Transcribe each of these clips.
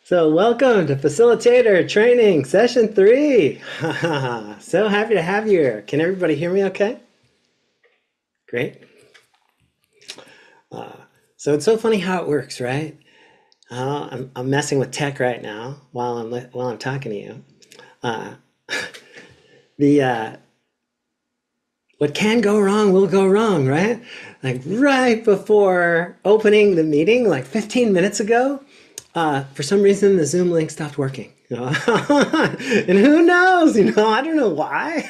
So welcome to Facilitator Training Session 3. So happy to have you here. Can everybody hear me okay? Great. So it's so funny how it works, right? I'm messing with tech right now while I'm talking to you. What can go wrong will go wrong, right? Like right before opening the meeting, like 15 minutes ago, for some reason the Zoom link stopped working. And who knows, I don't know why.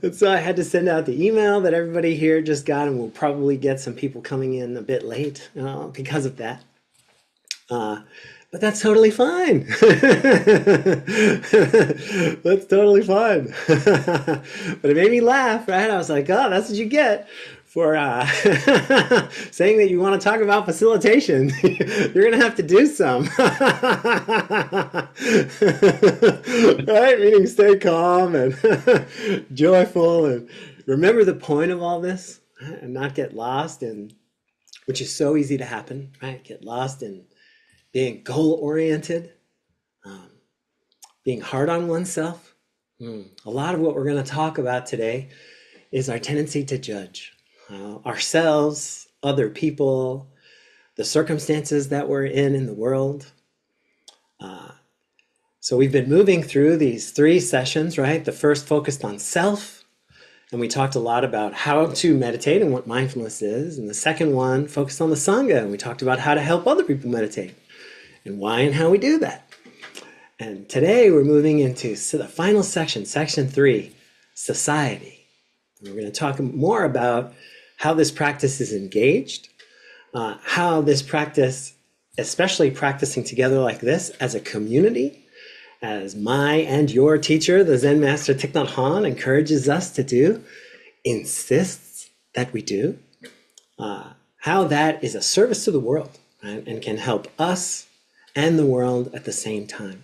And so I had to send out the email that everybody here just got, and we'll probably get some people coming in a bit late because of that. But that's totally fine. That's totally fine. But it made me laugh, right? I was like, oh, that's what you get for saying that you want to talk about facilitation. You're going to have to do some. Right? Meaning stay calm and joyful and remember the point of all this, right? And not get lost in, which is so easy to happen, right? Get lost in being goal-oriented, being hard on oneself. A lot of what we're going to talk about today is our tendency to judge ourselves, other people, the circumstances that we're in the world. So we've been moving through these 3 sessions, right? The first focused on self, and we talked a lot about how to meditate and what mindfulness is. And the second one focused on the Sangha, and we talked about how to help other people meditate and why and how we do that. And today we're moving into the final section, section 3, society. And we're going to talk more about how this practice is engaged, how this practice, especially practicing together like this as a community, as my and your teacher, the Zen master Thich Nhat Hanh, encourages us to do, insists that we do, how that is a service to the world, right? And can help us and the world at the same time.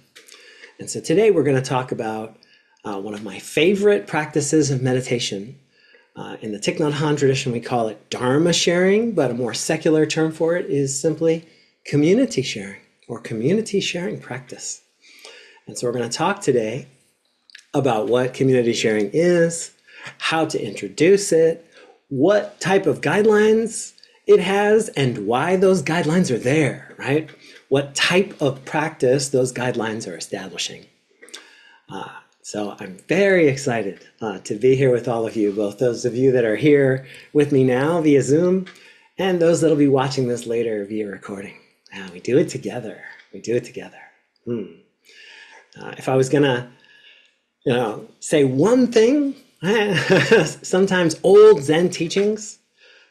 And so today we're going to talk about one of my favorite practices of meditation. In the Thich Nhat Hanh tradition, we call it DHARMA sharing, but a more secular term for it is simply community sharing or community sharing practice. And so we're going to talk today about what community sharing is, how to introduce it, what type of guidelines it has, and why those guidelines are there, right? What type of practice those guidelines are establishing. So I'm very excited to be here with all of you, both those of you that are here with me now via Zoom and those that'll be watching this later via recording. We do it together. We do it together. If I was gonna, say one thing, sometimes old Zen teachings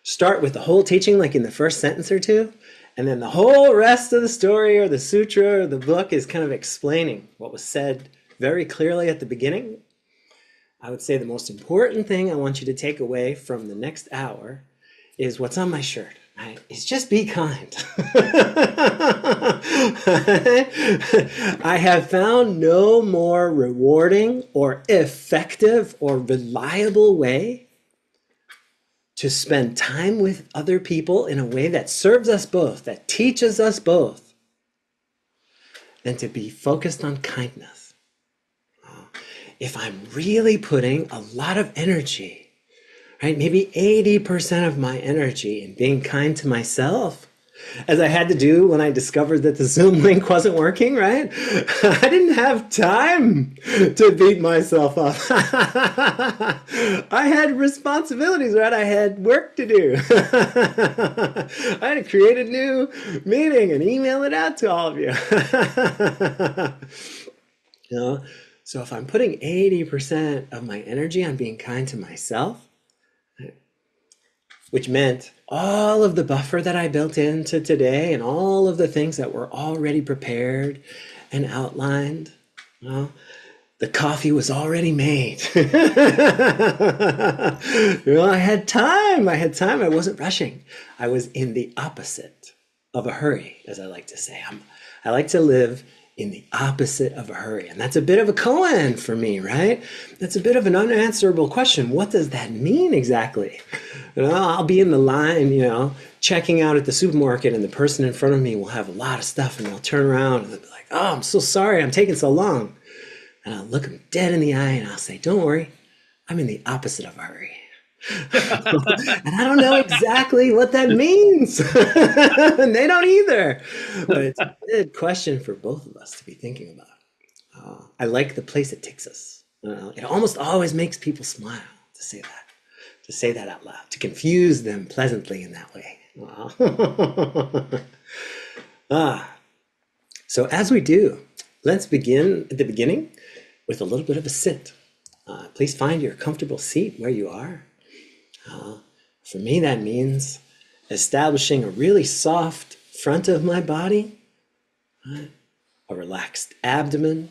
start with the whole teaching, like in the first sentence or two, and then the whole rest of the story or the sutra or the book is kind of explaining what was said very clearly at the beginning. I would say the most important thing I want you to take away from the next hour is what's on my shirt, right? Is just be kind. I have found no more rewarding or effective or reliable way to spend time with other people in a way that serves us both, that teaches us both, than to be focused on kindness. If I'm really putting a lot of energy, right, maybe 80% of my energy in being kind to myself, as I had to do when I discovered that the Zoom link wasn't working, right? I didn't have time to beat myself up. I had responsibilities, right? I had work to do. I had to create a new meeting and email it out to all of you. So if I'm putting 80% of my energy on being kind to myself, which meant all of the buffer that I built into today and all of the things that were already prepared and outlined, the coffee was already made. I had time. I wasn't rushing. I was in the opposite of a hurry, as I like to say. I like to live in the opposite of a hurry. And that's a bit of a koan for me, right? That's a bit of an unanswerable question. What does that mean exactly? You know, I'll be in the line, you know, checking out at the supermarket, and the person in front of me will have a lot of stuff, and they'll turn around and they'll be like, oh, I'm so sorry, I'm taking so long. And I'll look them dead in the eye and I'll say, don't worry, I'm in the opposite of a hurry. And I don't know exactly what that means. And they don't either. But it's a good question for both of us to be thinking about. I like the place it takes us. It almost always makes people smile to say that out loud, to confuse them pleasantly in that way. So as we do, let's begin at the beginning with a little bit of a sit. Please find your comfortable seat where you are. For me, that means establishing a really soft front of my body, a relaxed abdomen,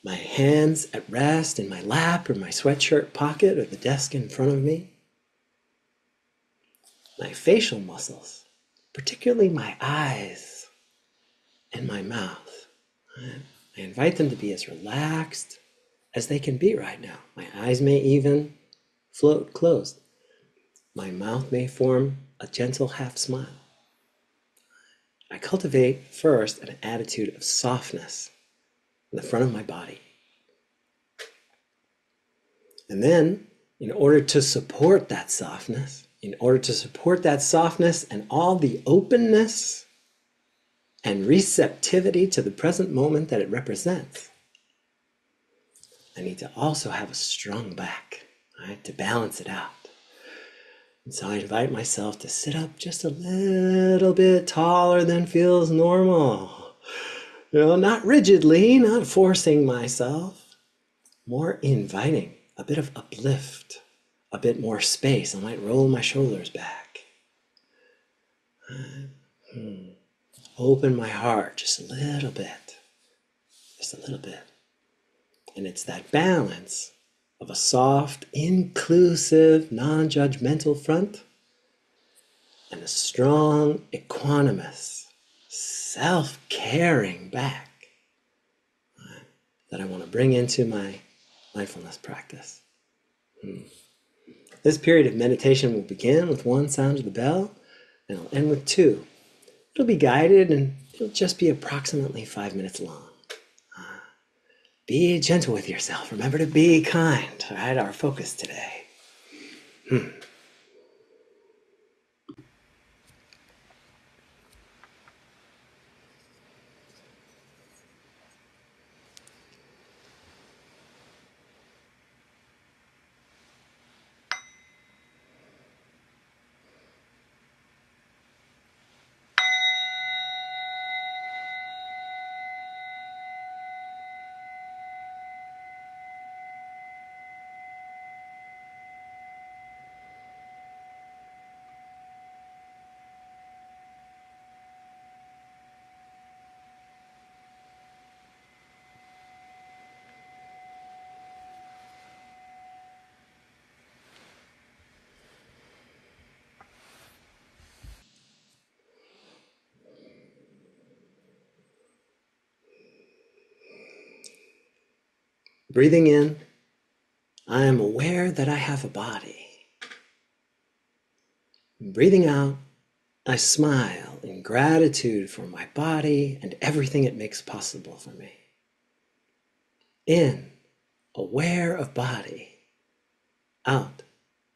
my hands at rest in my lap or my sweatshirt pocket or the desk in front of me. My facial muscles, particularly my eyes and my mouth. I invite them to be as relaxed as they can be right now. My eyes may even float closed. My mouth may form a gentle half smile. I cultivate first an attitude of softness in the front of my body. And then, in order to support that softness, and all the openness and receptivity to the present moment that it represents, I need to also have a strong back, right, to balance it out. And so I invite myself to sit up just a little bit taller than feels normal. You know, not rigidly, not forcing myself, more inviting, a bit of uplift, a bit more space. I might roll my shoulders back. Open my heart just a little bit. And it's that balance of a soft, inclusive, non-judgmental front and a strong, equanimous, self-caring back that I want to bring into my mindfulness practice. This period of meditation will begin with one sound of the bell, and it'll end with two. It'll be guided, and it'll just be approximately 5 minutes long. Be gentle with yourself. Remember to be kind, right? Our focus today. Breathing in, I am aware that I have a body. Breathing out, I smile in gratitude for my body and everything it makes possible for me. In, aware of body. Out,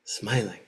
smiling.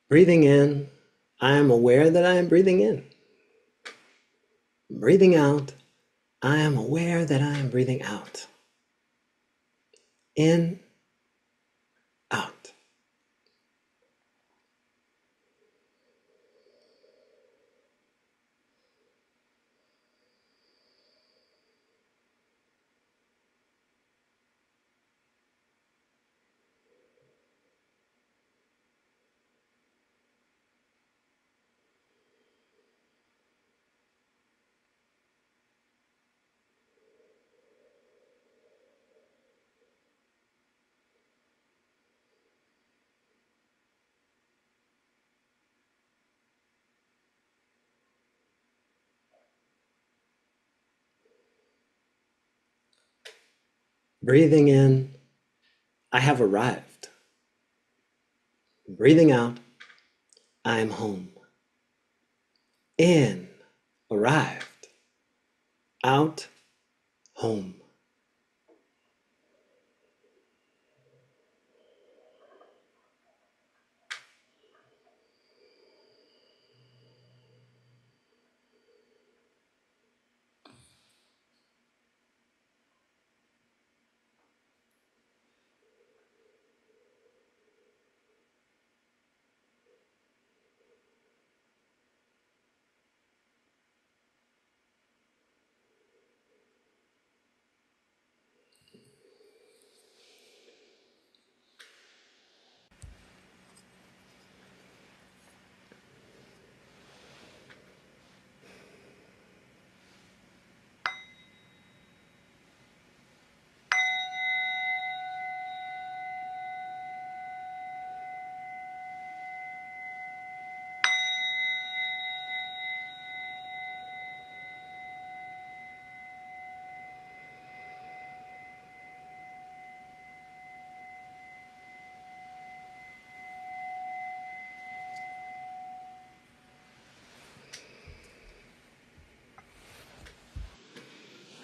Breathing in, I am aware that I am breathing in. Breathing out, I am aware that I am breathing out. In, out. Breathing in, I have arrived. Breathing out, I am home. In, arrived. Out, home.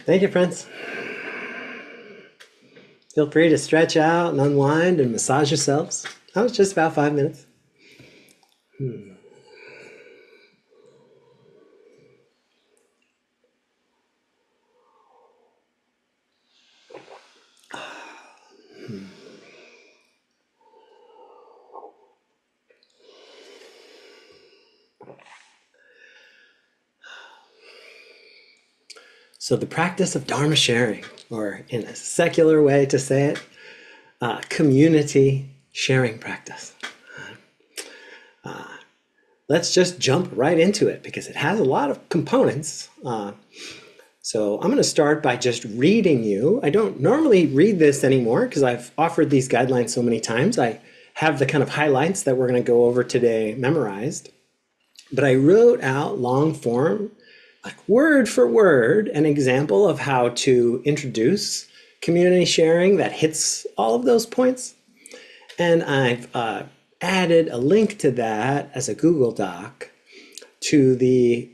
Thank you, friends. Feel free to stretch out and unwind and massage yourselves. That was just about 5 minutes. So the practice of Dharma sharing, or in a secular way to say it, community sharing practice. Let's just jump right into it because it has a lot of components. So I'm going to start by just reading you. I don't normally read this anymore because I've offered these guidelines so many times. I have the kind of highlights that we're going to go over today memorized. But I wrote out long form, like word for word, an example of how to introduce community sharing that hits all of those points. And I've added a link to that as a Google Doc to the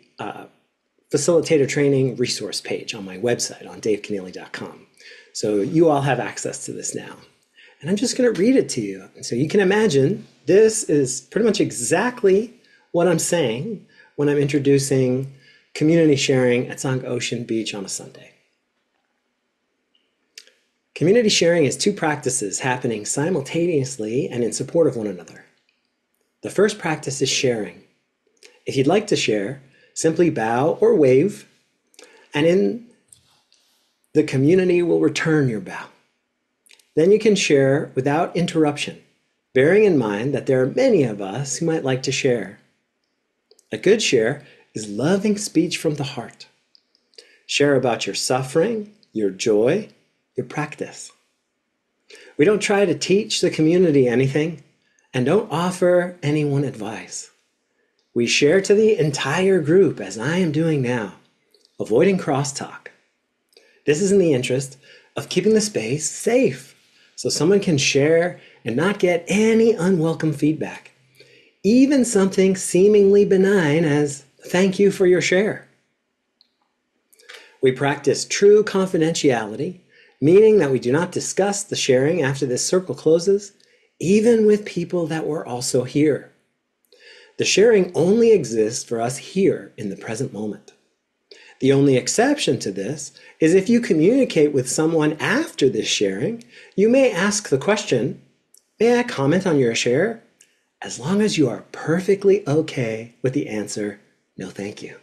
facilitator training resource page on my website on davekeneally.com. So you all have access to this now. And I'm just going to read it to you. And so you can imagine this is pretty much exactly what I'm saying when I'm introducing community sharing at Sangha Ocean Beach on a Sunday. Community sharing is two practices happening simultaneously and in support of one another. The first practice is sharing. If you'd like to share, simply bow or wave, and in the community will return your bow. Then you can share without interruption, bearing in mind that there are many of us who might like to share. A good share is loving speech from the heart. Share about your suffering, your joy, your practice. We don't try to teach the community anything and don't offer anyone advice. We share to the entire group as I am doing now, avoiding crosstalk. This is in the interest of keeping the space safe so someone can share and not get any unwelcome feedback, even something seemingly benign as thank you for your share. We practice true confidentiality, meaning that we do not discuss the sharing after this circle closes, even with people that were also here. The sharing only exists for us here in the present moment. The only exception to this is if you communicate with someone after this sharing, you may ask the question, "May I comment on your share?" As long as you are perfectly okay with the answer, "No, thank you."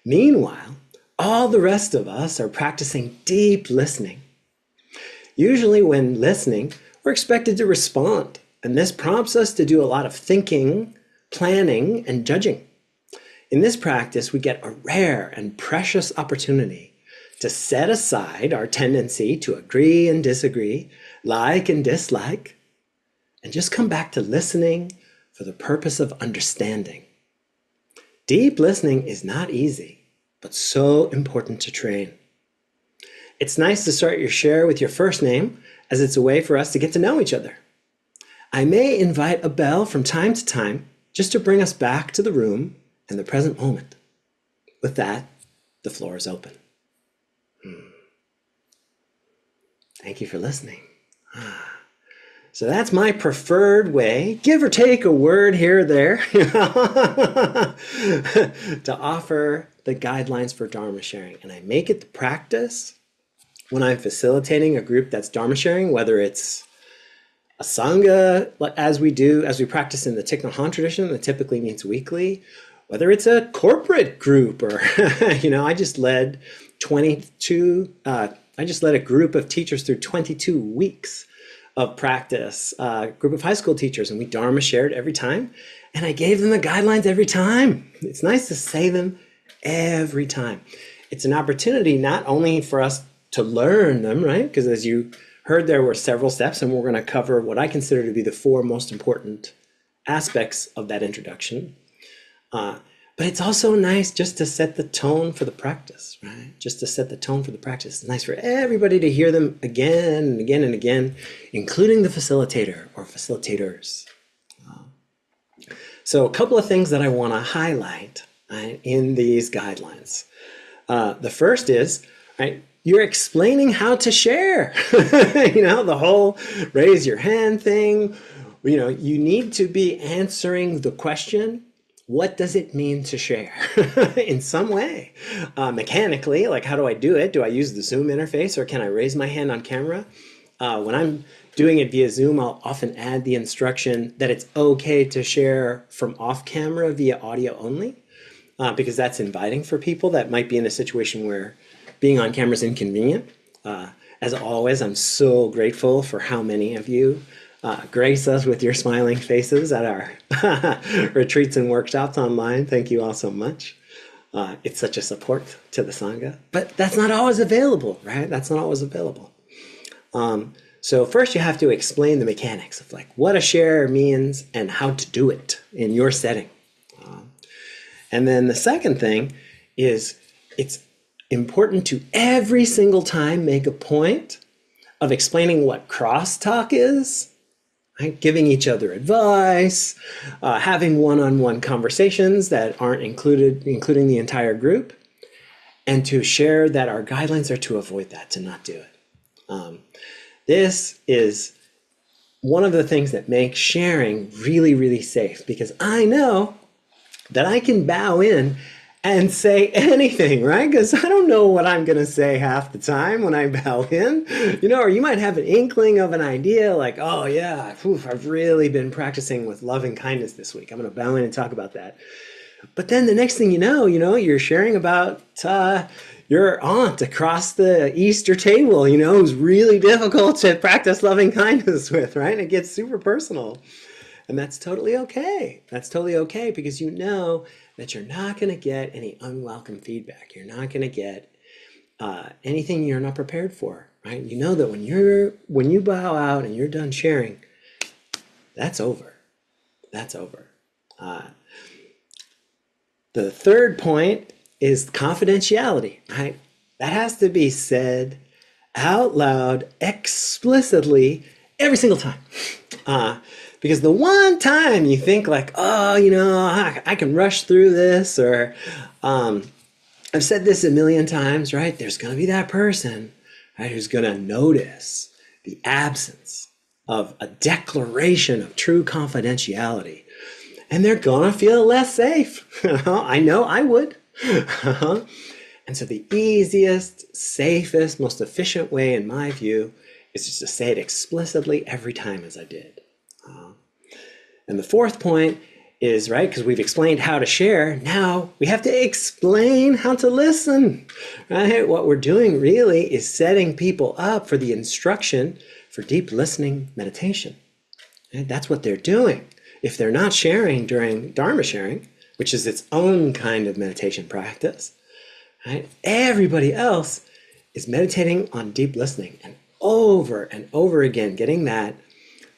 Meanwhile, all the rest of us are practicing deep listening. Usually when listening, we're expected to respond, and this prompts us to do a lot of thinking, planning, and judging. In this practice, we get a rare and precious opportunity to set aside our tendency to agree and disagree, like and dislike, and just come back to listening for the purpose of understanding. Deep listening is not easy, but so important to train. It's nice to start your share with your first name, as it's a way for us to get to know each other. I may invite a bell from time to time just to bring us back to the room and the present moment. With that, the floor is open. Thank you for listening. So that's my preferred way, give or take a word here or there, to offer the guidelines for Dharma sharing. And I make it the practice when I'm facilitating a group that's Dharma sharing, whether it's a Sangha, as we practice in the Thich Nhat Hanh tradition that typically meets weekly, whether it's a corporate group or, I just led a group of teachers through 22 weeks of practice, a group of high school teachers, and we Dharma shared every time, and I gave them the guidelines every time. It's nice to say them every time. It's an opportunity not only for us to learn them, right? Because as you heard, there were several steps, and we're going to cover what I consider to be the 4 most important aspects of that introduction. But it's also nice just to set the tone for the practice, right? Just to set the tone for the practice. It's nice for everybody to hear them again and again and again, including the facilitator or facilitators. So a couple of things that I want to highlight, right, in these guidelines. The first is, right, you're explaining how to share. The whole raise your hand thing. You need to be answering the question, what does it mean to share in some way? Mechanically, like how do I do it? Do I use the Zoom interface or can I raise my hand on camera? When I'm doing it via Zoom, I'll often add the instruction that it's okay to share from off camera via audio only, because that's inviting for people that might be in a situation where being on camera is inconvenient. As always, I'm so grateful for how many of you grace us with your smiling faces at our retreats and workshops online. Thank you all so much. It's such a support to the Sangha, but that's not always available, right? That's not always available. So first you have to explain the mechanics of like what a share means and how to do it in your setting. And then the second thing is it's important to every single time make a point of explaining what crosstalk is, right? Giving each other advice, having one-on-one conversations that aren't including the entire group, and to share that our guidelines are to avoid that, to not do it. This is one of the things that makes sharing really, really safe, because I know that I can bow in and say anything, right? Because I don't know what I'm going to say half the time when I bow in, or you might have an inkling of an idea like, oh yeah, I've really been practicing with loving kindness this week. I'm going to bow in and talk about that. But then the next thing you know, you're sharing about your aunt across the Easter table, who's really difficult to practice loving kindness with, right? It gets super personal. And that's totally okay. That's totally okay, because you know that you're not going to get any unwelcome feedback. You're not going to get anything you're not prepared for, right? You know that when you bow out and you're done sharing, that's over. That's over. The third point is confidentiality, right? That has to be said out loud, explicitly, every single time. Because the one time you think like, oh, I can rush through this, or I've said this a million times, right? There's going to be that person, right, who's going to notice the absence of a declaration of true confidentiality. and they're gonna feel less safe. I know I would. And so the easiest, safest, most efficient way, in my view, is just to say it explicitly every time as I did. And the fourth point is, right, because we've explained how to share, now we have to explain how to listen, right? What we're doing really is setting people up for the instruction for deep listening meditation. Right? That's what they're doing. If they're not sharing during Dharma sharing, which is its own kind of meditation practice, right? Everybody else is meditating on deep listening and over again, getting that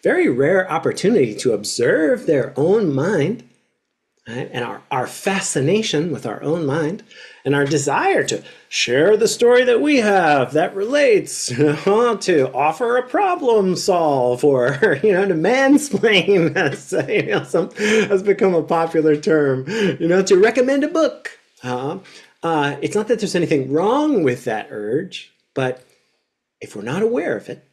very rare opportunity to observe their own mind, right? And our fascination with our own mind and our desire to share the story that we have that relates, to offer a problem solve, or to mansplain, has become a popular term, to recommend a book. It's not that there's anything wrong with that urge, but if we're not aware of it,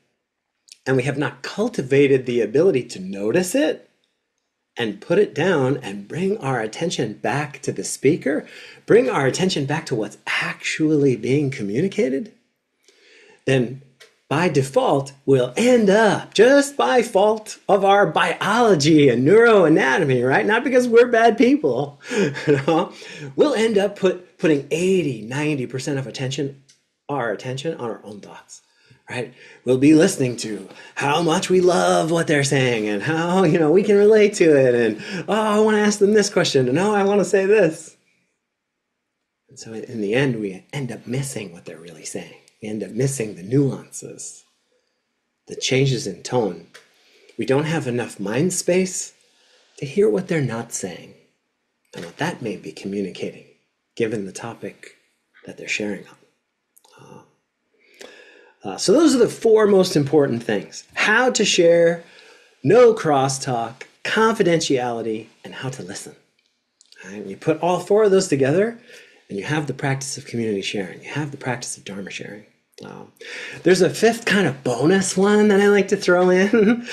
and we have not cultivated the ability to notice it and put it down and bring our attention back to the speaker, bring our attention back to what's actually being communicated, then by default, we'll end up, just by fault of our biology and neuroanatomy, right? Not because we're bad people, we'll end up putting 80, 90% of our attention on our own thoughts. Right? We'll be listening to how much we love what they're saying and how, we can relate to it. And, I want to ask them this question. And, I want to say this. And so in the end, we end up missing what they're really saying. We end up missing the nuances, the changes in tone. We don't have enough mind space to hear what they're not saying and what that may be communicating, given the topic that they're sharing on. So those are the four most important things: how to share, no crosstalk, confidentiality, and how to listen. Right? You put all four of those together, and you have the practice of community sharing. You have the practice of Dharma sharing. There's a fifth kind of bonus one that I like to throw in,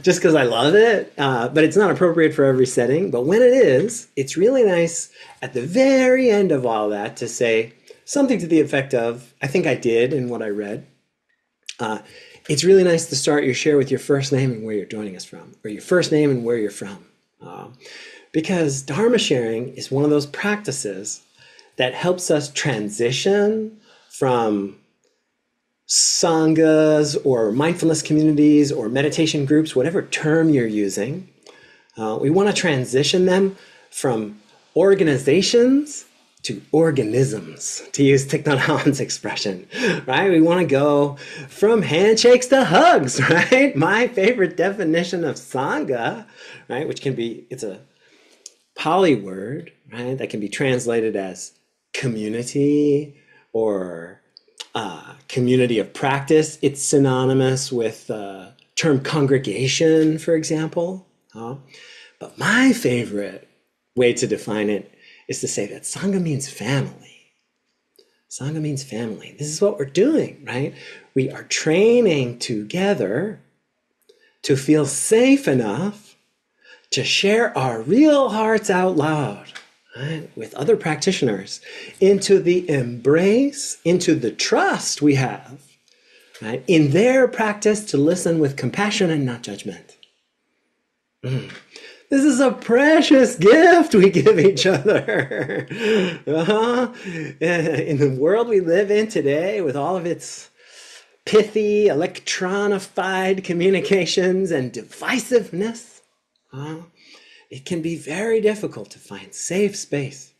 just because I love it, but it's not appropriate for every setting. But when it is, it's really nice at the very end of all that to say something to the effect of, I think I did in what I read, it's really nice to start your share with your first name and where you're joining us from, or your first name and where you're from. Because Dharma sharing is one of those practices that helps us transition from Sanghas or mindfulness communities or meditation groups, whatever term you're using. We want to transition them from organizations to organisms, to use Thich Nhat Hanh's expression, right? We want to go from handshakes to hugs, right? My favorite definition of Sangha, right, which it's a Pali word, right, that can be translated as community or community of practice. It's synonymous with the term congregation, for example. But my favorite way to define it is to say that Sangha means family. Sangha means family. This is what we're doing, right? We are training together to feel safe enough to share our real hearts out loud, right, with other practitioners, into the embrace, into the trust we have, right, in their practice to listen with compassion and not judgment. This is a precious gift we give each other. In the world we live in today, with all of its pithy, electronified communications and divisiveness, it can be very difficult to find safe space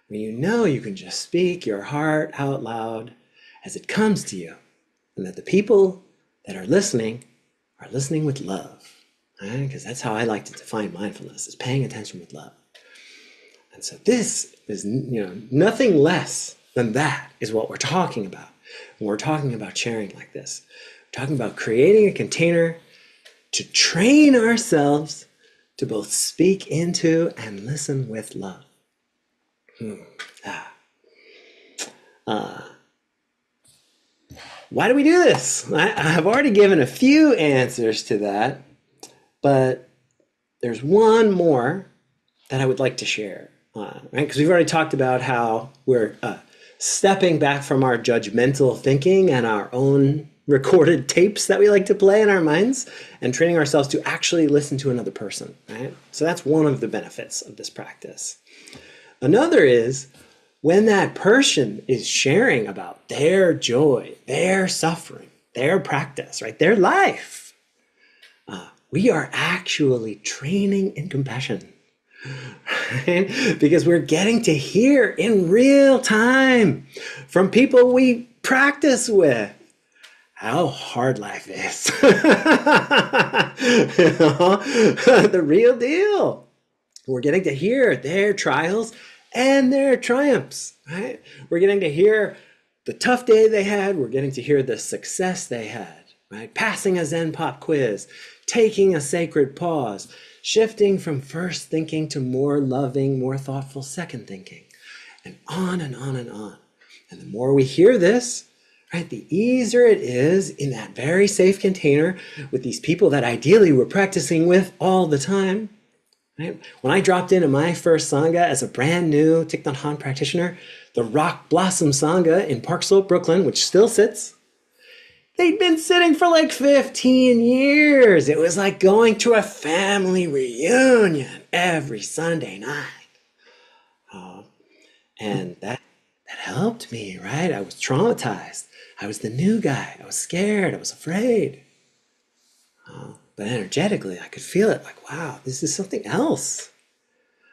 where you can just speak your heart out loud as it comes to you, and that the people that are listening with love. Because that's how I like to define mindfulness, is paying attention with love. And so this is, nothing less than that is what we're talking about when we're talking about sharing like this. We're talking about creating a container to train ourselves to both speak into and listen with love. Why do we do this? I've already given a few answers to that. But there's one more that I would like to share, right? Because we've already talked about how we're stepping back from our judgmental thinking and our own recorded tapes that we like to play in our minds and training ourselves to actually listen to another person, right? So that's one of the benefits of this practice. Another is when that person is sharing about their joy, their suffering, their practice, right? Their life. We are actually training in compassion, right? Because we're getting to hear in real time from people we practice with how hard life is. You know, the real deal. We're getting to hear their trials and their triumphs, right? We're getting to hear the tough day they had. We're getting to hear the success they had, right? Passing a Zen pop quiz, taking a sacred pause, shifting from first thinking to more loving, more thoughtful second thinking, and on and on and on. And the more we hear this, right, the easier it is in that very safe container with these people that ideally we're practicing with all the time. Right? When I dropped into my first Sangha as a brand new Thich Nhat Hanh practitioner, the Rock Blossom Sangha in Park Slope, Brooklyn, which still sits, they'd been sitting for like 15 years. It was like going to a family reunion every Sunday night. And that helped me, right? I was traumatized. I was the new guy. I was scared. I was afraid. But energetically, I could feel it like, wow, this is something else.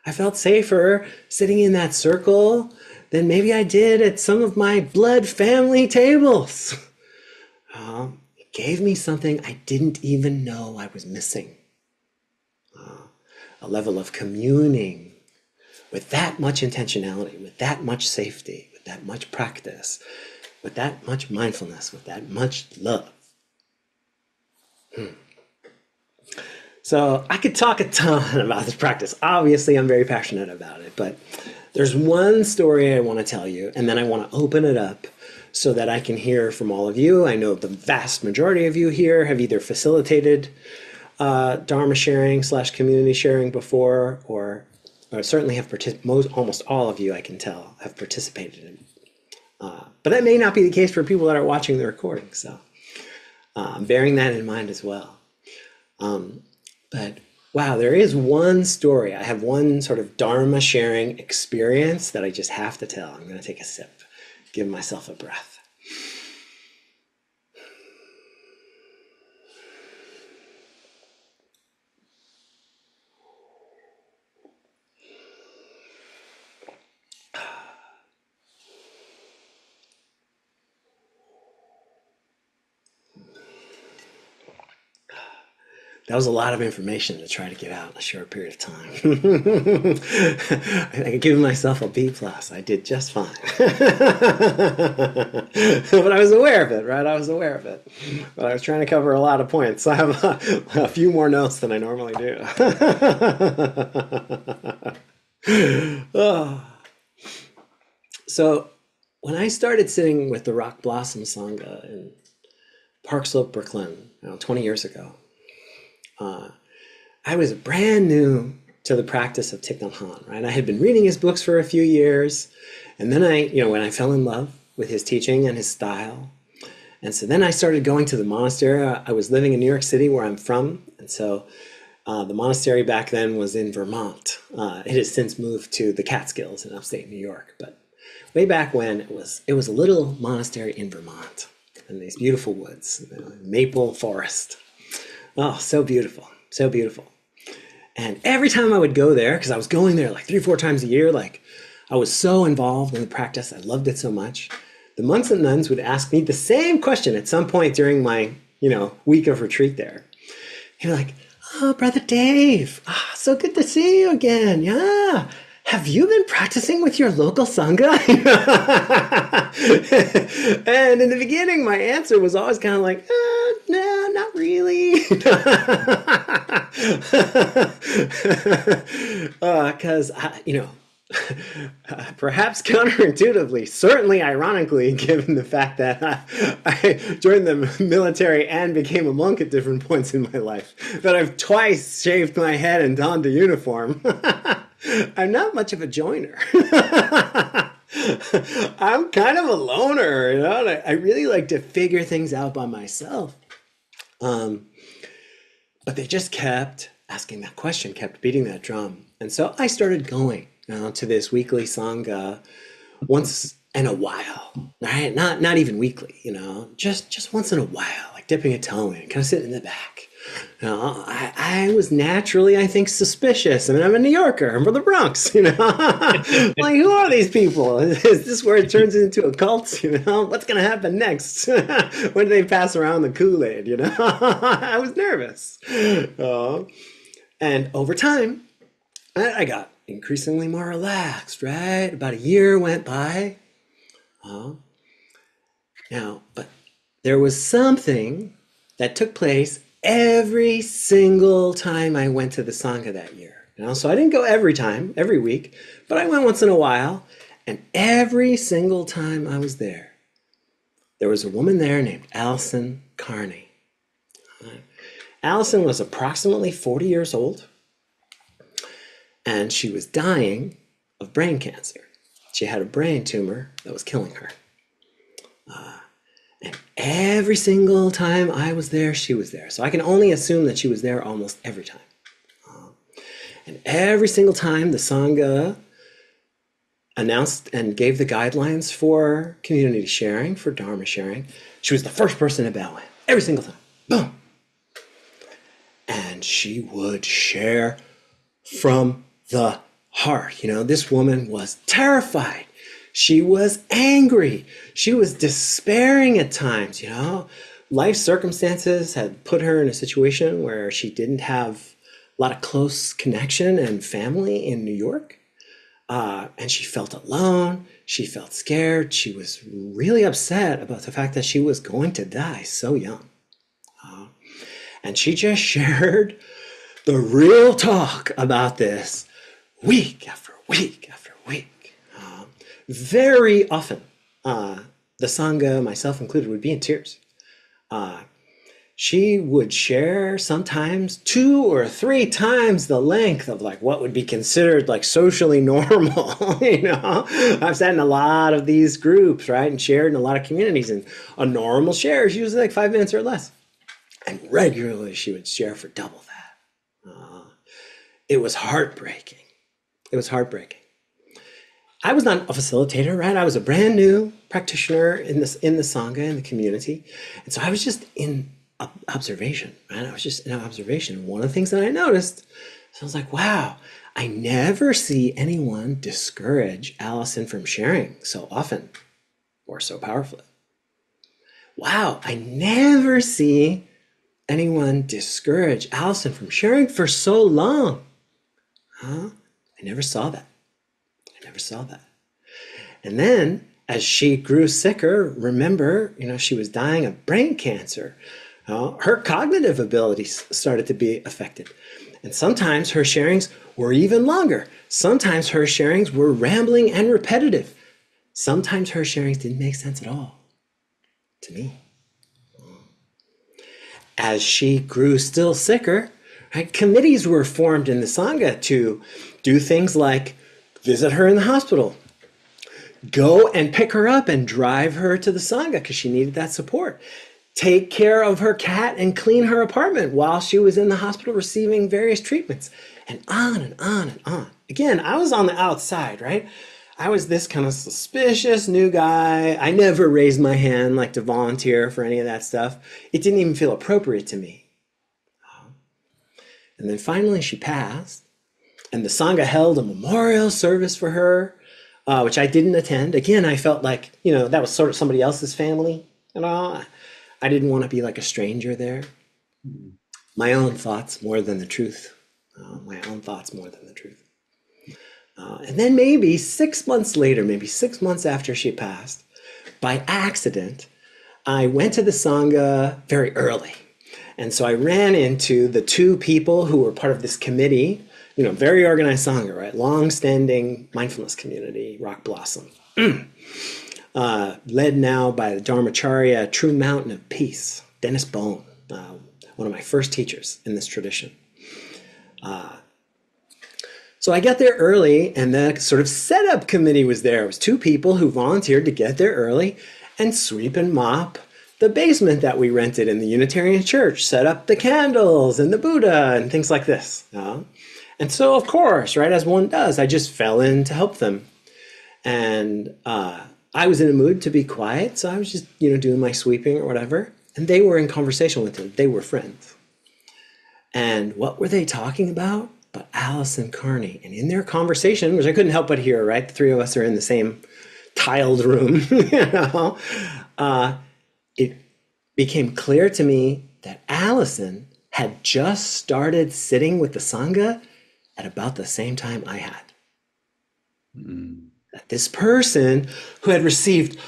I felt safer sitting in that circle than maybe I did at some of my blood family tables. It gave me something I didn't even know I was missing. A level of communing with that much intentionality, with that much safety, with that much practice, with that much mindfulness, with that much love. So I could talk a ton about this practice. Obviously, I'm very passionate about it, but there's one story I want to tell you, and then I want to open it up so that I can hear from all of you. I know the vast majority of you here have either facilitated Dharma sharing / community sharing before, or certainly have almost all of you, I can tell, have participated in. But that may not be the case for people that are watching the recording, so I'm bearing that in mind as well. But wow, there is one story. I have one sort of Dharma sharing experience that I just have to tell. I'm going to take a sip, give myself a breath. That was a lot of information to try to get out in a short period of time. I can give myself a B+. I did just fine. But I was aware of it, right? I was aware of it. But I was trying to cover a lot of points. So I have a few more notes than I normally do. So when I started sitting with the Rock Blossom Sangha in Park Slope, Brooklyn, 20 years ago, I was brand new to the practice of Thich Nhat Hanh, right? I had been reading his books for a few years, and then when I fell in love with his teaching and his style, and so then I started going to the monastery. I was living in New York City, where I'm from, and so the monastery back then was in Vermont. It has since moved to the Catskills in upstate New York, but way back when it was a little monastery in Vermont, in these beautiful woods, maple forest. Oh, so beautiful, so beautiful. And every time I would go there, because I was going there like 3 or 4 times a year, like I was so involved in the practice, I loved it so much. The monks and nuns would ask me the same question at some point during my, week of retreat there. They'd be like, "Oh, Brother Dave, so good to see you again. Yeah. Have you been practicing with your local Sangha?" And in the beginning, my answer was always kind of like, no, not really. Because, Perhaps counterintuitively, certainly ironically, given the fact that I joined the military and became a monk at different points in my life, that I've twice shaved my head and donned a uniform, I'm not much of a joiner. I'm kind of a loner, you know, and I really like to figure things out by myself. But they just kept asking that question, kept beating that drum. And so I started going to this weekly Sangha once in a while, right? Not even weekly, you know, just once in a while, like dipping a toe in, kind of sitting in the back. You know, I was naturally, I think, suspicious. I mean, I'm a New Yorker. I'm from the Bronx, you know. Like, who are these people? Is this where it turns into a cult? You know, what's going to happen next? When do they pass around the Kool-Aid? You know, I was nervous. And over time, I got increasingly more relaxed, right? About a year went by. Now, but there was something that took place every single time I went to the Sangha that year. You know, so I didn't go every time, every week, but I went once in a while. And every single time I was there was a woman there named Allison Carney. Allison was approximately 40 years old, and she was dying of brain cancer. She had a brain tumor that was killing her. And every single time I was there, she was there. So I can only assume that she was there almost every time. And every single time the Sangha announced and gave the guidelines for community sharing, for Dharma sharing, she was the first person to bow in. Every single time. Boom. And she would share from the heart. You know, this woman was terrified. She was angry. She was despairing at times, you know. Life circumstances had put her in a situation where she didn't have a lot of close connection and family in New York. And she felt alone. She felt scared. She was really upset about the fact that she was going to die so young. And she just shared the real talk about this week after week after week. Very often, the Sangha, myself included, would be in tears. She would share sometimes 2 or 3 times the length of like what would be considered like socially normal. You know, I've sat in a lot of these groups, right, and shared in a lot of communities, and a normal share is usually like 5 minutes or less. And regularly she would share for double that. It was heartbreaking. It was heartbreaking. I was not a facilitator, right? I was a brand new practitioner in the Sangha, in the community. And so I was just in observation, right? I was just in observation. One of the things that I noticed, I was like, wow, I never see anyone discourage Allison from sharing so often or so powerfully. Wow, I never see anyone discourage Allison from sharing for so long. I never saw that. Never saw that. And then as she grew sicker, remember, you know, she was dying of brain cancer. Her cognitive abilities started to be affected. And sometimes her sharings were even longer. Sometimes her sharings were rambling and repetitive. Sometimes her sharings didn't make sense at all to me. As she grew still sicker, right, committees were formed in the Sangha to do things like visit her in the hospital, go and pick her up and drive her to the Sangha because she needed that support, take care of her cat and clean her apartment while she was in the hospital receiving various treatments, and on and on and on. Again, I was on the outside, right? I was this kind of suspicious new guy. I never raised my hand like to volunteer for any of that stuff. It didn't even feel appropriate to me. And then finally she passed. And the Sangha held a memorial service for her, which I didn't attend. Again, I felt like, you know, that was sort of somebody else's family. You know, I didn't want to be like a stranger there. My own thoughts more than the truth. My own thoughts more than the truth. And then maybe 6 months later, maybe 6 months after she passed, by accident, I went to the Sangha very early. And so I ran into the 2 people who were part of this committee very organized Sangha, right? Long-standing mindfulness community, Rock Blossom. Led now by the Dharmacharya, True Mountain of Peace, Dennis Bone, one of my first teachers in this tradition. So I got there early, and the sort of setup committee was there. It was two people who volunteered to get there early and sweep and mop the basement that we rented in the Unitarian Church, set up the candles and the Buddha and things like this. And so, of course, right, as one does, I just fell in to help them. And I was in a mood to be quiet, so I was just, doing my sweeping or whatever. And they were in conversation with him. They were friends. And what were they talking about? But Alice and Carney. And in their conversation, which I couldn't help but hear, right? The three of us are in the same tiled room, it became clear to me that Allison had just started sitting with the Sangha at about the same time I had. That this person who had received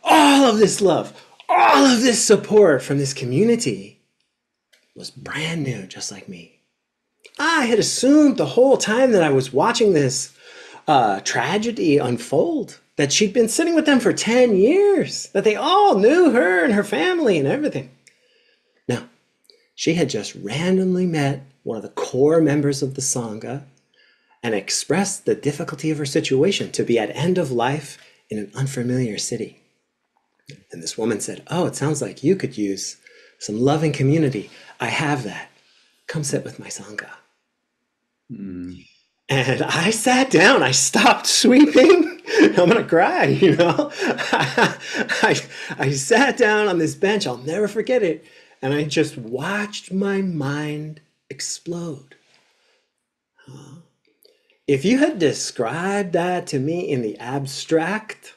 all of this love, all of this support from this community was brand new, just like me. I had assumed the whole time that I was watching this tragedy unfold that she'd been sitting with them for 10 years, that they all knew her and her family and everything. No, she had just randomly met one of the core members of the Sangha and expressed the difficulty of her situation to be at end of life in an unfamiliar city. And this woman said, "Oh, it sounds like you could use some loving community. I have that. Come sit with my Sangha." And I sat down. I stopped sweeping. I'm going to cry, I sat down on this bench. I'll never forget it. And I just watched my mind explode. If you had described that to me in the abstract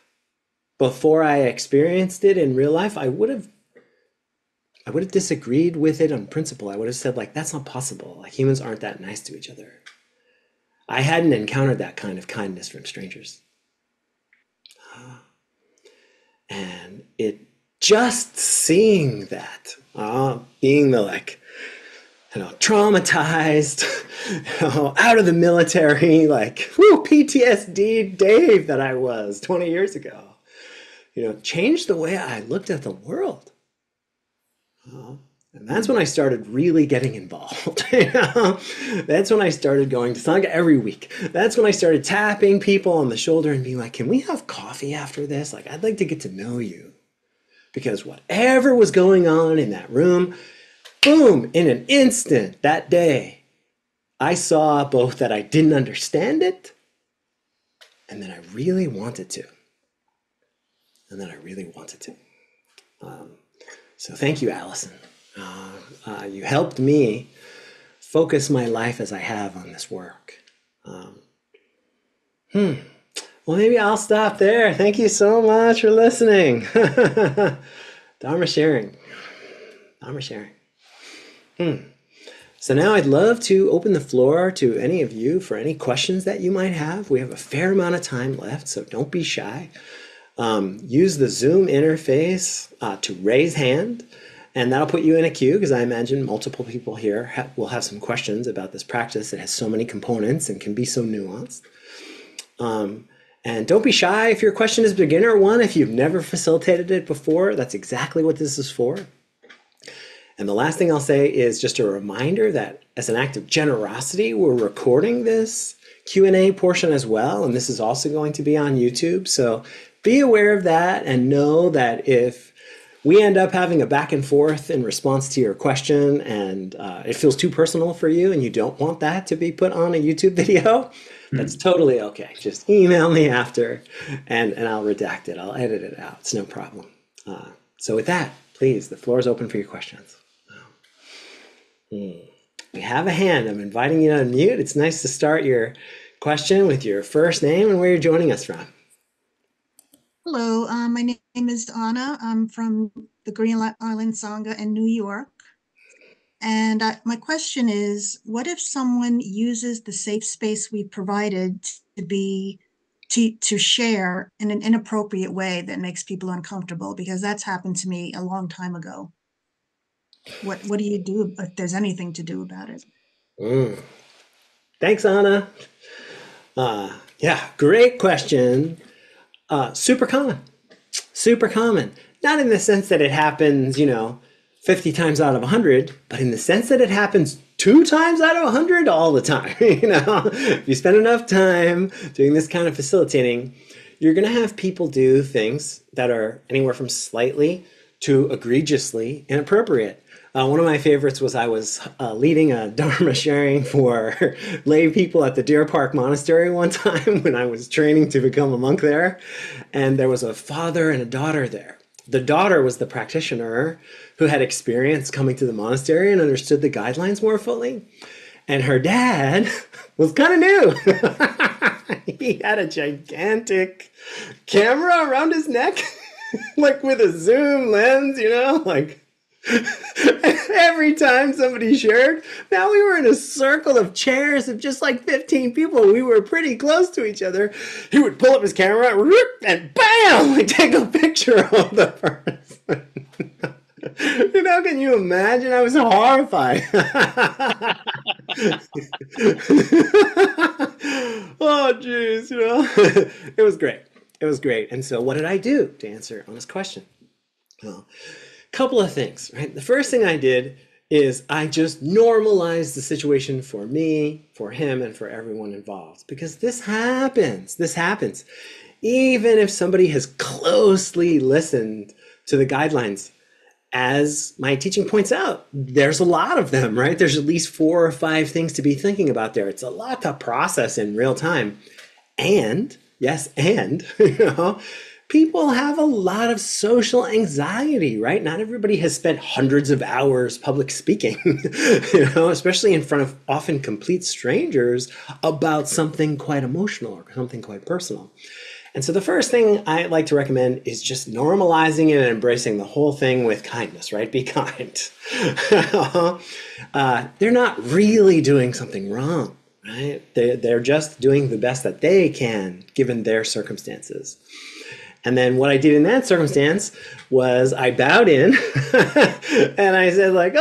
before I experienced it in real life, I would have disagreed with it on principle. I would have said, like, that's not possible. Like, humans aren't that nice to each other. I hadn't encountered that kind of kindness from strangers. And it just seeing that, being the traumatized, out of the military, PTSD Dave that I was 20 years ago, changed the way I looked at the world. And that's when I started really getting involved. That's when I started going to Sangha every week. That's when I started tapping people on the shoulder and being like, "Can we have coffee after this? Like, I'd like to get to know you." Because whatever was going on in that room, boom, in an instant that day, I saw both that I didn't understand it and that I really wanted to. So thank you, Allison. You helped me focus my life as I have on this work. Well, maybe I'll stop there. Thank you so much for listening. Dharma sharing. So now I'd love to open the floor to any of you for any questions that you might have. We have a fair amount of time left, so don't be shy. Use the Zoom interface to raise hand. And that'll put you in a queue, because I imagine multiple people here will have some questions about this practice that has so many components and can be so nuanced. And don't be shy if your question is beginner one. If you've never facilitated it before, that's exactly what this is for. And the last thing I'll say is just a reminder that as an act of generosity, we're recording this Q&A portion as well. And this is also going to be on YouTube. So be aware of that and know that if we end up having a back and forth in response to your question and it feels too personal for you and you don't want that to be put on a YouTube video, that's totally okay. Just email me after and I'll redact it. I'll edit it out. It's no problem. So with that, please, the floor is open for your questions. We have a hand. I'm inviting you to unmute. It's nice to start your question with your first name and where you're joining us from. Hello, my name is Anna. I'm from the Green Island Sangha in New York. And my question is, what if someone uses the safe space we provided to share in an inappropriate way that makes people uncomfortable? Because that's happened to me a long time ago. What do you do if there's anything to do about it? Thanks, Anna. Yeah, great question. Super common. Super common. Not in the sense that it happens, 50 times out of 100, but in the sense that it happens 2 times out of 100 all the time. If you spend enough time doing this kind of facilitating, you're going to have people do things that are anywhere from slightly to egregiously inappropriate. One of my favorites was I was leading a Dharma sharing for lay people at the Deer Park Monastery one time when I was training to become a monk there. And there was a father and a daughter there. The daughter was the practitioner who had experience coming to the monastery and understood the guidelines more fully. And her dad was kind of new. He had a gigantic camera around his neck, like with a zoom lens, like every time somebody shared, now we were in a circle of chairs of just like 15 people. We were pretty close to each other. He would pull up his camera and bam, like take a picture of the person. Can you imagine? I was horrified. Oh, geez, it was great. It was great. And so what did I do to answer on this question? Well, couple of things, right? The first thing I did is I just normalized the situation for me, for him, and for everyone involved. Because this happens. This happens. Even if somebody has closely listened to the guidelines, as my teaching points out, there's a lot of them, right? There's at least 4 or 5 things to be thinking about there. It's a lot to process in real time. And, yes, and, people have a lot of social anxiety, right? Not everybody has spent hundreds of hours public speaking, especially in front of often complete strangers about something quite emotional or something quite personal. And so the first thing I like to recommend is just normalizing it and embracing the whole thing with kindness, right? Be kind. They're not really doing something wrong, right? They're just doing the best that they can given their circumstances. And then what I did in that circumstance was I bowed in and I said like,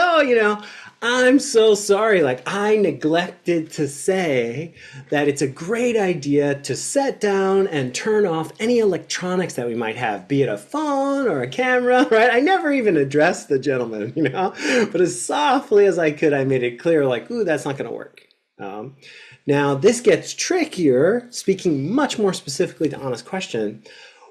I'm so sorry. Like I neglected to say that it's a great idea to set down and turn off any electronics that we might have, be it a phone or a camera, right? I never even addressed the gentleman, but as softly as I could, I made it clear like, ooh, that's not going to work. Now this gets trickier, speaking much more specifically to Anna's question,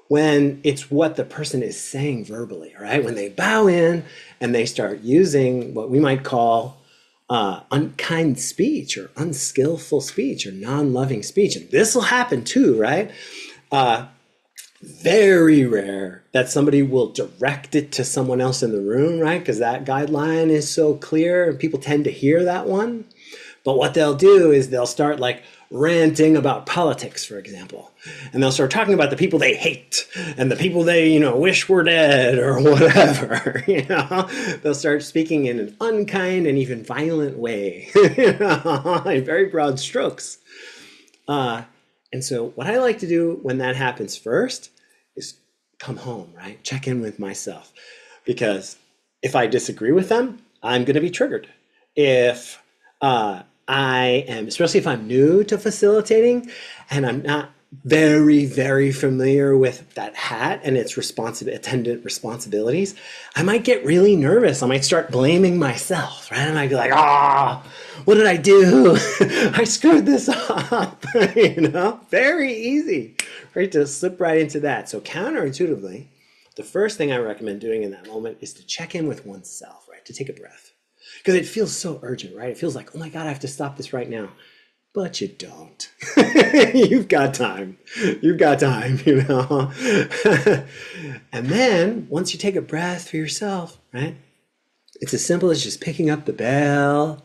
when it's what the person is saying verbally, right? When they bow in and they start using what we might call unkind speech or unskillful speech or non-loving speech. And this will happen too, right? Very rare that somebody will direct it to someone else in the room, right? Because that guideline is so clear and people tend to hear that one. But what they'll do is they'll start like ranting about politics, for example. And they'll start talking about the people they hate and the people they, wish were dead or whatever, They'll start speaking in an unkind and even violent way, in very broad strokes. And so what I like to do when that happens first is come home, right? Check in with myself. Because if I disagree with them, I'm going to be triggered. If I am, especially if I'm new to facilitating and I'm not very, very familiar with that hat and its attendant responsibilities, I might get really nervous. I might start blaming myself, right? I might be like, what did I do? I screwed this up, Very easy, right? To slip right into that. So counterintuitively, the first thing I recommend doing in that moment is to check in with oneself, right? To take a breath. Because it feels so urgent, right? It feels like, oh my God, I have to stop this right now. But you don't. You've got time. You've got time, And then once you take a breath for yourself, right? It's as simple as just picking up the bell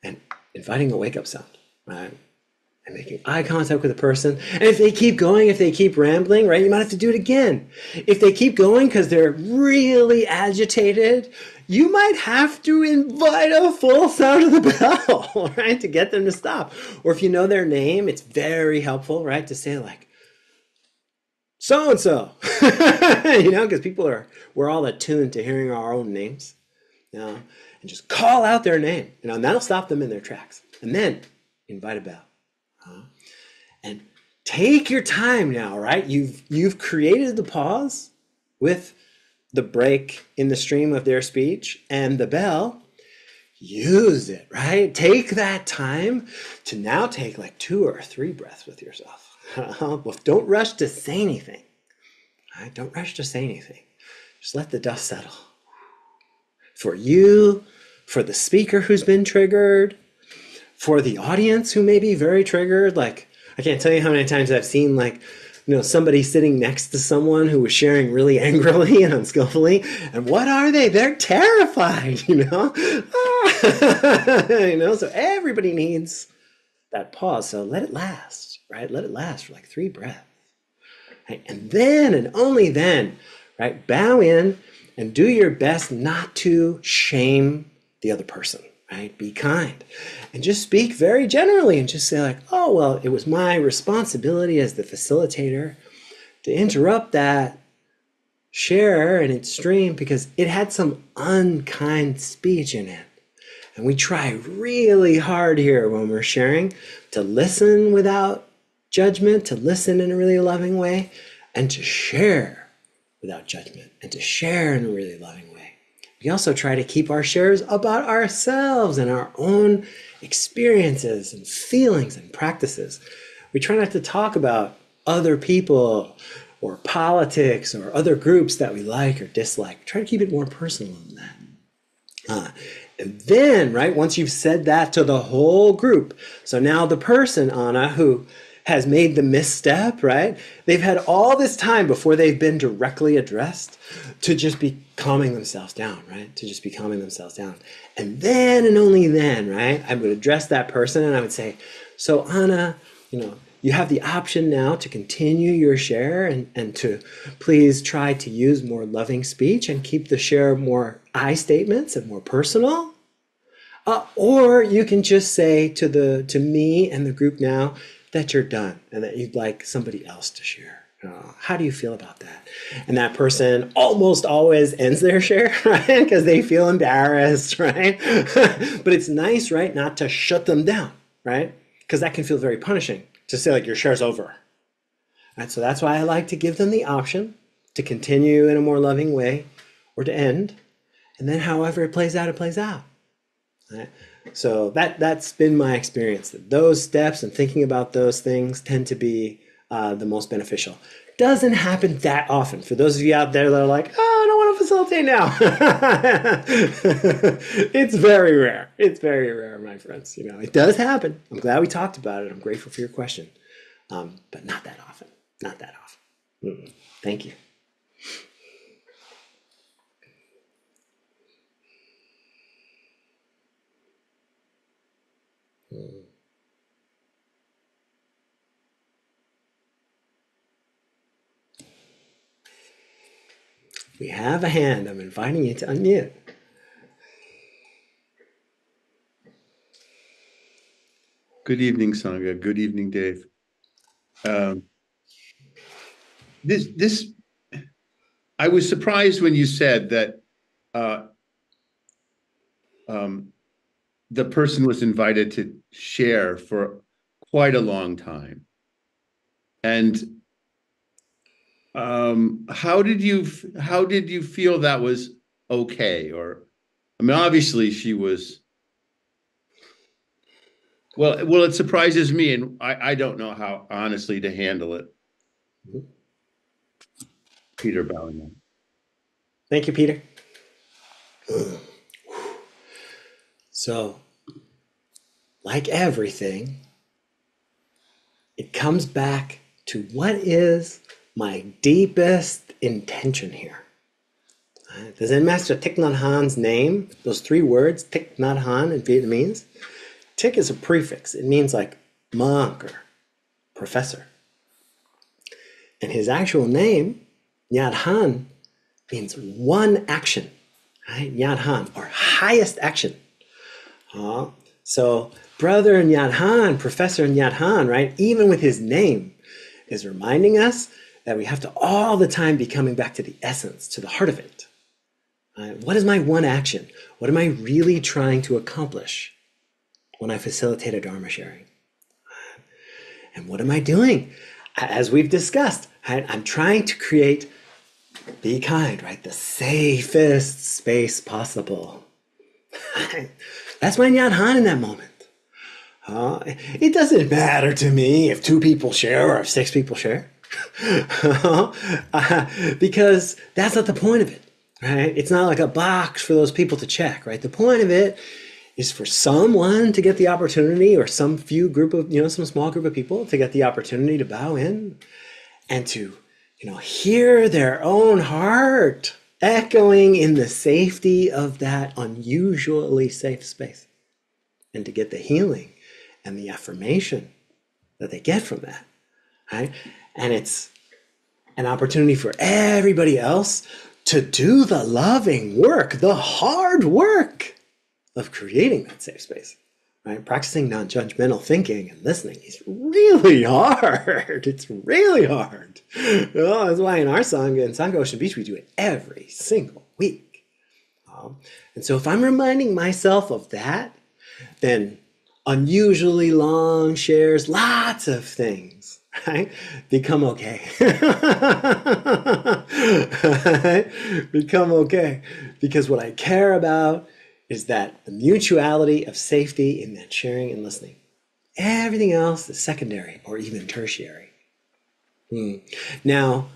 and inviting a wake-up sound, right? And making eye contact with the person. And if they keep going, if they keep rambling, right, you might have to do it again. If they keep going because they're really agitated, you might have to invite a full sound of the bell, right, to get them to stop. Or if you know their name, it's very helpful, right, to say like, so-and-so, because we're all attuned to hearing our own names, and just call out their name, and that'll stop them in their tracks. And then invite a bell. And take your time now, right? You've created the pause with the break in the stream of their speech and the bell. Use it, right? Take that time to now take like 2 or 3 breaths with yourself. Well, don't rush to say anything. Right? Don't rush to say anything. Just let the dust settle. For you, for the speaker who's been triggered, for the audience who may be very triggered. Like, I can't tell you how many times I've seen like, somebody sitting next to someone who was sharing really angrily and unskillfully. And what are they? They're terrified, So everybody needs that pause. So let it last, right? Let it last for like 3 breaths. Right? And then, and only then, right? Bow in and do your best not to shame the other person, right? Be kind and just speak very generally and just say like, oh, well, it was my responsibility as the facilitator to interrupt that share and its stream because it had some unkind speech in it. And we try really hard here when we're sharing to listen without judgment, to listen in a really loving way, and to share without judgment, and to share in a really loving way. We also try to keep our shares about ourselves and our own experiences and feelings and practices. We try not to talk about other people or politics or other groups that we like or dislike. We try to keep it more personal than that. And then, right, once you've said that to the whole group, so now the person, Anna, who has made the misstep, right? They've had all this time before they've been directly addressed to just be calming themselves down, right? To just be calming themselves down. And then and only then, right, I would address that person and I would say, so Anna, you have the option now to continue your share and to please try to use more loving speech and keep the share more I statements and more personal. Or you can just say to me and the group now that you're done and that you'd like somebody else to share. How do you feel about that? And that person almost always ends their share, right? Because they feel embarrassed, right? But it's nice, right, not to shut them down, right? Because that can feel very punishing to say like your share's over. Right? So that's why I like to give them the option to continue in a more loving way or to end. And then however it plays out, it plays out. Right? So that's been my experience. That those steps and thinking about those things tend to be the most beneficial. Doesn't happen that often. For those of you out there that are like, oh, I don't want to facilitate now. It's very rare. It's very rare, my friends. It does happen. I'm glad we talked about it. I'm grateful for your question. But not that often. Not that often. Thank you. We have a hand. I'm inviting you to unmute. Good evening, Sangha. Good evening, Dave. This I was surprised when you said that the person was invited to share for quite a long time. And how did you feel that was okay? Or, I mean, obviously she was. Well, it surprises me, and I don't know how honestly to handle it. Peter bowing. Thank you, Peter. So, like everything, it comes back to what is my deepest intention here. The Zen master Thich Nhat Hanh's name, those 3 words, Thich Nhat Hanh in Vietnamese, Thich is a prefix. It means like monk or professor. And his actual name, Nhat Hanh, means one action, right? Nhat Hanh, or highest action. So Brother Nhat Hanh, Professor Nhat Hanh, right, even with his name, is reminding us that we have to all the time be coming back to the essence, to the heart of it. What is my one action? What am I really trying to accomplish when I facilitate a Dharma sharing? And what am I doing? As we've discussed, I'm trying to create, be kind, right? The safest space possible. That's my Nhat Hanh in that moment. It doesn't matter to me if 2 people share or if 6 people share. Because that's not the point of it, right? It's not like a box for those people to check, right? The point of it is for someone to get the opportunity, or some few group of, some small group of people to get the opportunity to bow in and to, hear their own heart echoing in the safety of that unusually safe space, and to get the healing and the affirmation that they get from that, right? And it's an opportunity for everybody else to do the loving work, the hard work of creating that safe space, right? Practicing non-judgmental thinking and listening is really hard. It's really hard. That's why in our Sangha, in Sangha Ocean Beach, we do it every single week. And so if I'm reminding myself of that, then unusually long shares, lots of things, right? Become okay. Become okay. Because what I care about is that the mutuality of safety in that sharing and listening. Everything else is secondary or even tertiary. Now,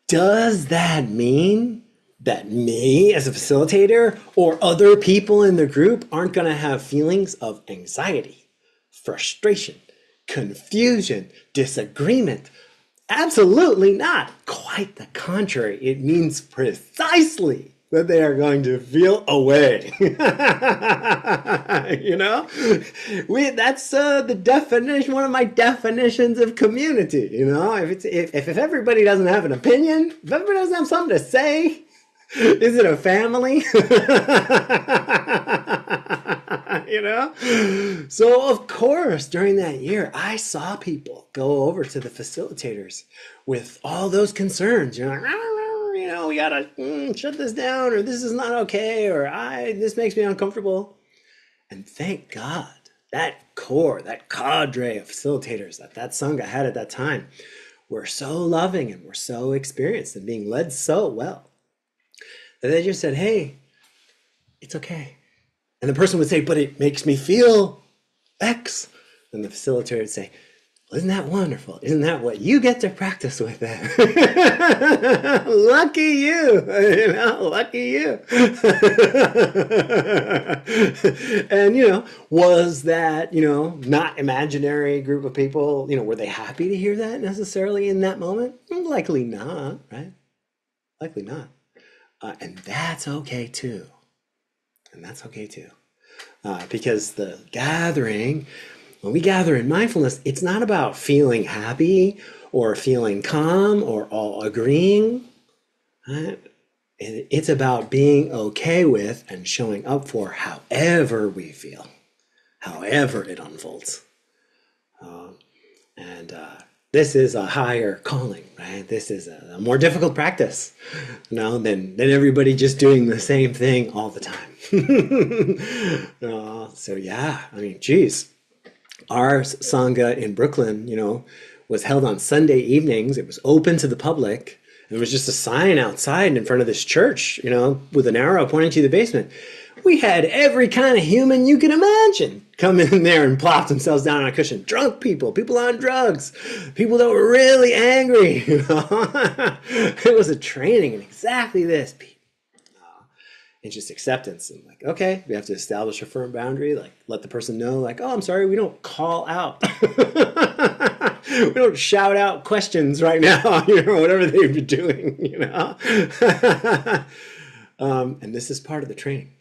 does that mean that me as a facilitator or other people in the group aren't going to have feelings of anxiety, frustration, confusion, disagreement? Absolutely not. Quite the contrary. It means precisely that they are going to feel away. That's the definition, one of my definitions of community. If everybody doesn't have an opinion, if everybody doesn't have something to say, is it a family? So of course, during that year, I saw people go over to the facilitators with all those concerns. We gotta shut this down, or this is not okay, or this makes me uncomfortable. And thank God, that cadre of facilitators that Sangha had at that time were so loving and were so experienced and being led so well that they just said, hey, it's okay. And the person would say, but it makes me feel X. And the facilitator would say, well, isn't that wonderful? Isn't that what you get to practice with then? Lucky you, lucky you. And, was that, not imaginary group of people, were they happy to hear that necessarily in that moment? Likely not, right? Likely not. And that's okay too. Because the gathering, when we gather in mindfulness, it's not about feeling happy or feeling calm or all agreeing. Right? It's about being okay with and showing up for however we feel, however it unfolds. This is a higher calling, right? This is a more difficult practice, than everybody just doing the same thing all the time. So yeah, geez. Our Sangha in Brooklyn, was held on Sunday evenings. It was open to the public. There was just a sign outside in front of this church, with an arrow pointing to the basement. We had every kind of human you can imagine come in there and plop themselves down on a cushion. Drunk people, people on drugs, people that were really angry. It was a training in exactly this. It's just acceptance and okay, we have to establish a firm boundary, let the person know, oh, I'm sorry, we don't call out. We don't shout out questions right now, whatever they've been doing, and this is part of the training,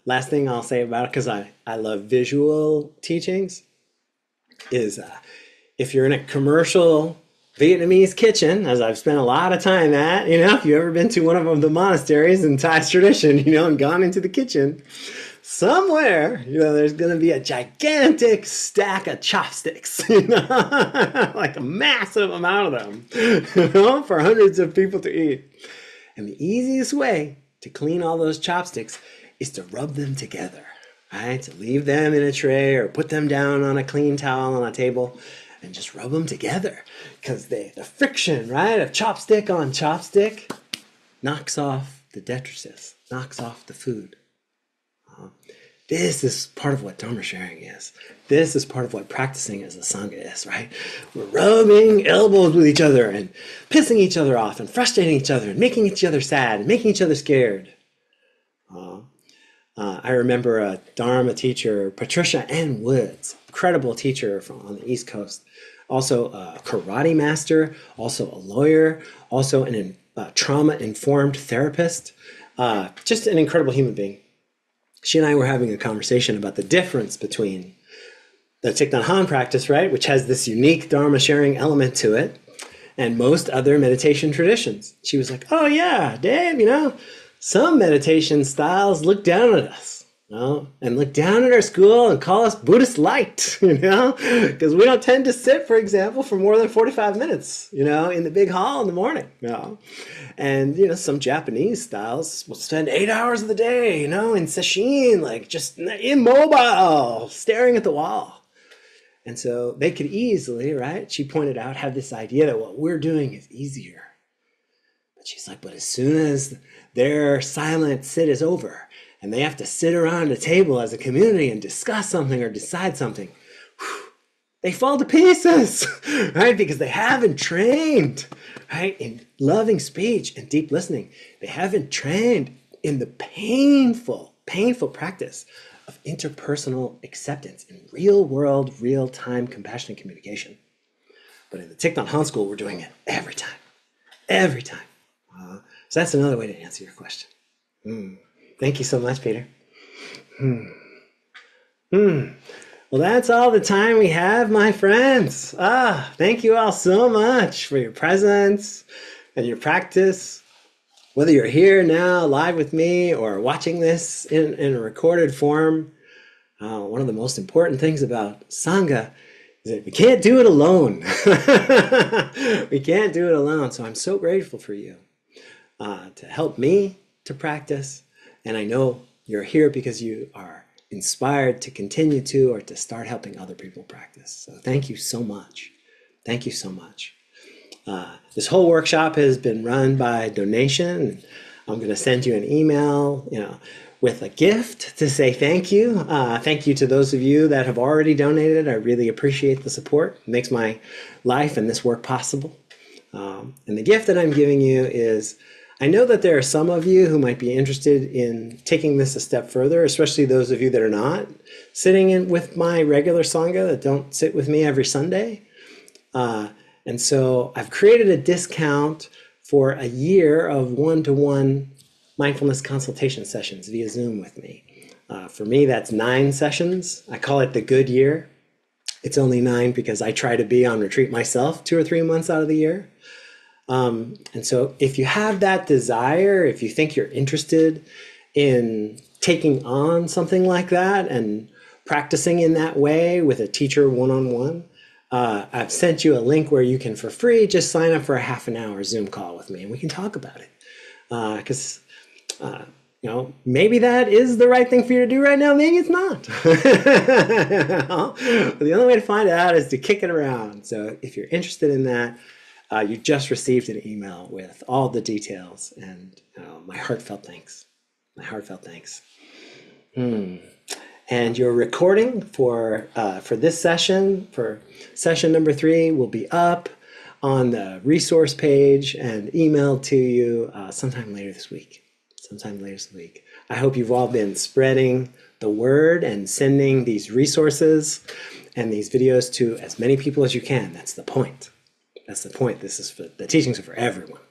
Last thing I'll say about it, because I love visual teachings, is if you're in a commercial Vietnamese kitchen, as I've spent a lot of time at, if you've ever been to one of the monasteries in Thai's tradition, and gone into the kitchen, somewhere, there's going to be a gigantic stack of chopsticks, like a massive amount of them, for hundreds of people to eat. And the easiest way to clean all those chopsticks is to rub them together, right? To leave them in a tray or put them down on a clean towel on a table and just rub them together, because the friction, right, of chopstick on chopstick knocks off the detritus, knocks off the food. This is part of what Dharma sharing is. This is part of what practicing as a Sangha is, right? We're rubbing elbows with each other and pissing each other off and frustrating each other and making each other sad and making each other scared. I remember a Dharma teacher, Patricia Ann Woods, incredible teacher on the East Coast, also a karate master, also a lawyer, also a trauma-informed therapist, just an incredible human being. She and I were having a conversation about the difference between the Thich Nhat Hanh practice, right, which has this unique Dharma sharing element to it, and most other meditation traditions. She was like, oh yeah, Dave, some meditation styles look down at us, and look down at our school and call us Buddhist light, because we don't tend to sit, for example, for more than 45 minutes, in the big hall in the morning, And, some Japanese styles will spend 8 hours of the day, in sesshin, like just immobile, staring at the wall. And so they could easily, right, she pointed out, have this idea that what we're doing is easier. But she's like, but as soon as their silent sit is over and they have to sit around a table as a community and discuss something or decide something, they fall to pieces, right? Because they haven't trained, right, in loving speech and deep listening. They haven't trained in the painful practice of interpersonal acceptance in real world, real time, compassionate communication. But in the Thich Nhat Hanh school, we're doing it every time. So that's another way to answer your question. Thank you so much, Peter. Well, that's all the time we have, my friends. Thank you all so much for your presence and your practice. Whether you're here now live with me or watching this in a recorded form, one of the most important things about Sangha is that we can't do it alone. We can't do it alone. So I'm so grateful for you to help me to practice. And I know you're here because you are inspired to continue to or to start helping other people practice. So thank you so much. Thank you so much. This whole workshop has been run by donation. I'm going to send you an email, with a gift to say thank you. Thank you to those of you that have already donated. I really appreciate the support. It makes my life and this work possible. And the gift that I'm giving you is, I know that there are some of you who might be interested in taking this a step further, especially those of you that are not sitting in with my regular Sangha, that don't sit with me every Sunday. And so I've created a discount for a year of one-to-one mindfulness consultation sessions via Zoom with me. For me, that's 9 sessions. I call it the good year. It's only 9 because I try to be on retreat myself 2 or 3 months out of the year. And so if you have that desire, if you think you're interested in taking on something like that and practicing in that way with a teacher one-on-one, I've sent you a link where you can, for free, just sign up for a half an hour Zoom call with me and we can talk about it. Because, maybe that is the right thing for you to do right now. Maybe it's not. But the only way to find out is to kick it around. So if you're interested in that, you just received an email with all the details, and my heartfelt thanks. My heartfelt thanks. And your recording for this session, for session number 3, will be up on the resource page and emailed to you sometime later this week. I hope you've all been spreading the word and sending these resources and these videos to as many people as you can. That's the point. This is the teachings are for everyone.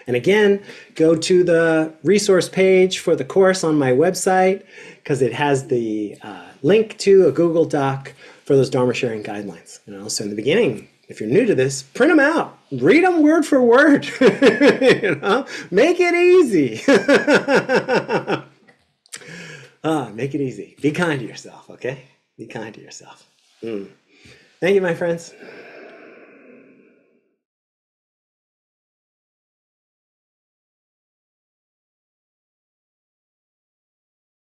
And again, go to the resource page for the course on my website, because it has the link to a Google Doc for those Dharma sharing guidelines. So in the beginning, if you're new to this, print them out, read them word for word. Make it easy. Make it easy. Be kind to yourself, okay? Be kind to yourself. Thank you, my friends.